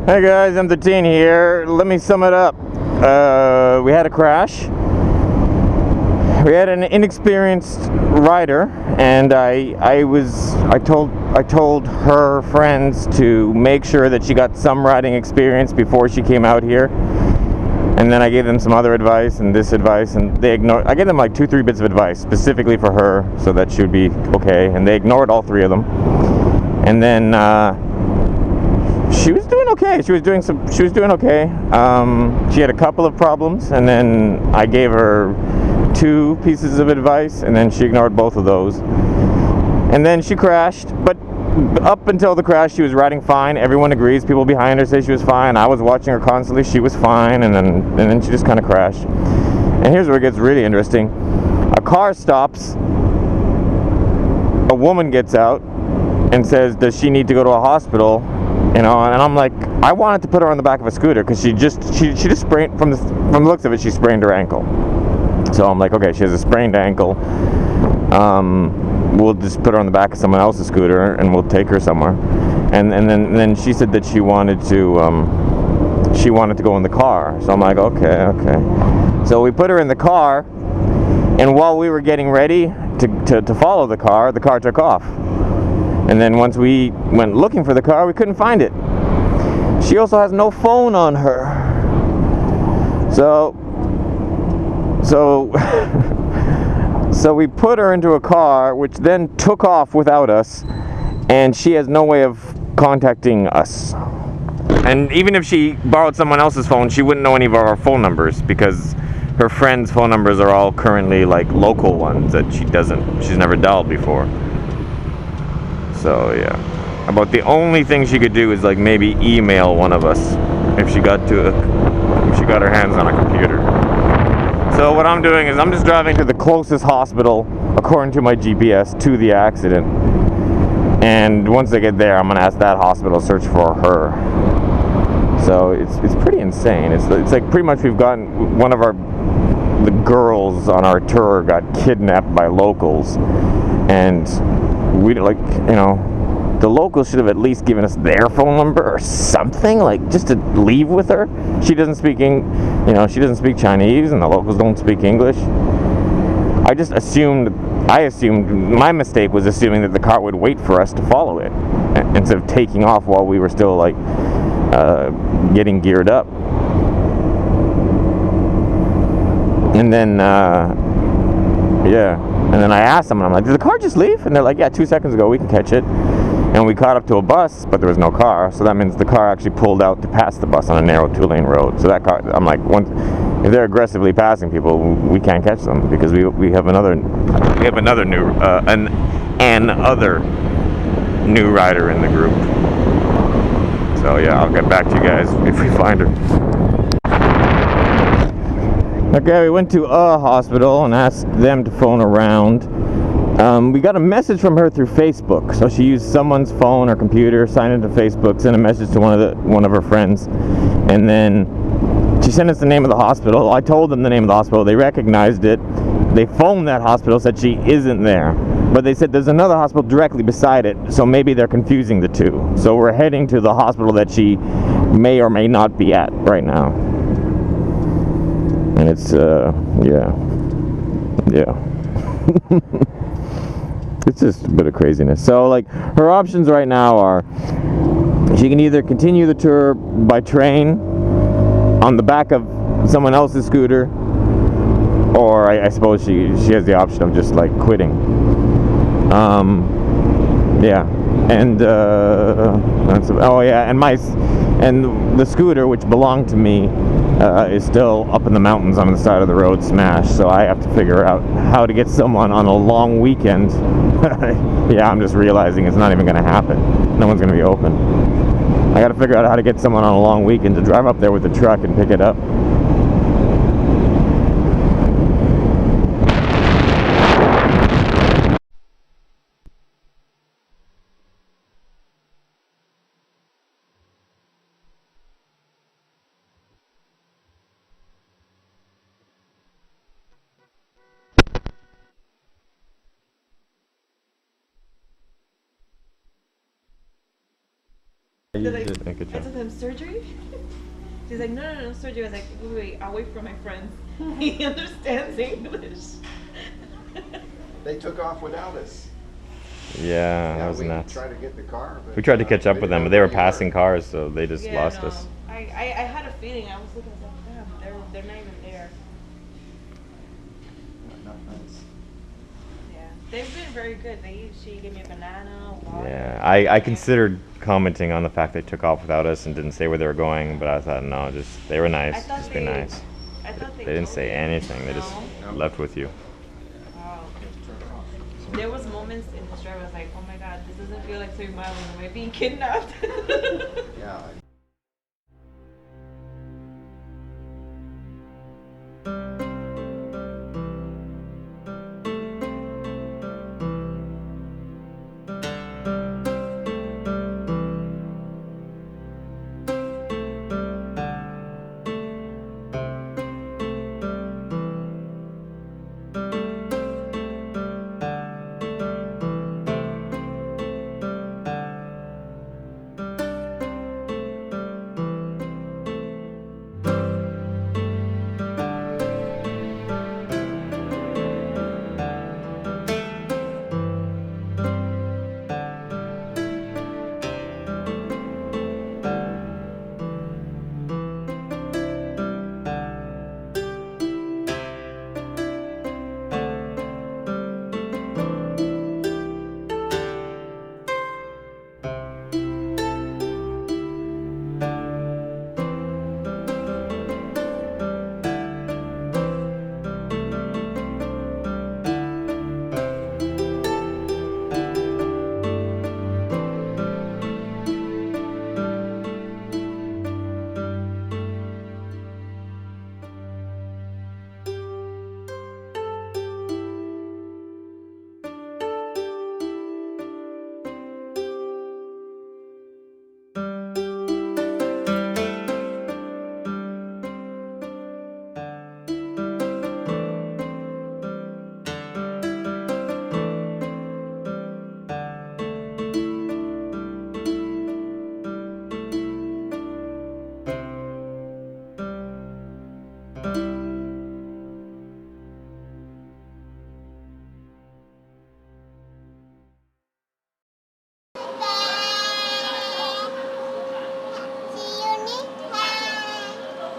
Hey guys, M13 here. Let me sum it up. We had a crash. We had an inexperienced rider, and I told her friends to make sure that she got some riding experience before she came out here. And then I gave them some other advice and this advice, and they ignored. I gave them like 2-3 bits of advice specifically for her so that she would be okay, and they ignored all 3 of them. And then she was doing okay. She was doing okay. She had a couple of problems, and then I gave her 2 pieces of advice, and then she ignored both of those. And then she crashed, but up until the crash, she was riding fine. Everyone agrees. People behind her say she was fine. I was watching her constantly. She was fine, and then she just kind of crashed. And here's where it gets really interesting. A car stops. A woman gets out and says, "Does she need to go to a hospital?" You know, and I'm like, I wanted to put her on the back of a scooter because she just sprained, from the looks of it, she sprained her ankle. So I'm like, okay, she has a sprained ankle. We'll just put her on the back of someone else's scooter and we'll take her somewhere. And then she said that she wanted to go in the car. So I'm like, okay. So we put her in the car, and while we were getting ready to follow the car took off. And then once we went looking for the car, we couldn't find it. She also has no phone on her. So we put her into a car, which then took off without us, and she has no way of contacting us. And even if she borrowed someone else's phone, she wouldn't know any of our phone numbers because her friends' phone numbers are all currently like local ones that she's never dialed before. So yeah, about the only thing she could do is like maybe email one of us if she got her hands on a computer. So what I'm doing is I'm just driving to the closest hospital according to my GPS to the accident, and once I get there, I'm gonna ask that hospital to search for her. So it's pretty insane. It's like pretty much we've gotten the girls on our tour got kidnapped by locals, and we the locals should have at least given us their phone number or something, like just to leave with her. She doesn't speak she doesn't speak Chinese, and the locals don't speak English. I assumed my mistake was assuming that the car would wait for us to follow it instead of taking off while we were still like getting geared up. And then and then I asked them, and I'm like, did the car just leave? And they're like, yeah, 2 seconds ago, we can catch it. And we caught up to a bus, but there was no car, so that means the car actually pulled out to pass the bus on a narrow 2-lane road. So that car, I'm like, if they're aggressively passing people, we can't catch them because we have another new other new rider in the group. So yeah, I'll get back to you guys if we find her. Okay, we went to a hospital and asked them to phone around. We got a message from her through Facebook, so she used someone's phone or computer, signed into Facebook, sent a message to one of her friends, and then she sent us the name of the hospital. I told them the name of the hospital. They recognized it. They phoned that hospital, said she isn't there, but they said there's another hospital directly beside it, so maybe they're confusing the two. So we're heading to the hospital that she may or may not be at right now. And it's yeah. It's just a bit of craziness. So like her options right now are she can either continue the tour by train on the back of someone else's scooter, or I suppose she has the option of just like quitting. And and the scooter, which belonged to me, is still up in the mountains on the side of the road, smashed. So I have to figure out how to get someone on a long weekend. Yeah, I'm just realizing it's not even going to happen. No one's going to be open. I got to figure out how to get someone on a long weekend to drive up there with the truck and pick it up. You They're like, did a good I job. told them surgery. She's like, no, surgery. I was like, wait, I'll wait for my friend. He understands English. They took off without us. Yeah, that was we nuts. tried to get the car. But, We tried to catch up with them, but they were passing cars. cars, so they just Yeah, lost no. us. I had a feeling. I was looking, I was like, damn, they're not even there. Not nice. Yeah, they've been very good. She gave me a banana. Water. Yeah, I considered commenting on the fact they took off without us and didn't say where they were going, but I thought, no, just, they were nice. Just be nice. I thought They didn't say anything, they just No. left with you. Wow. There was moments in this drive I was like, oh my god, this doesn't feel like 3 miles. Am I being kidnapped? Yeah.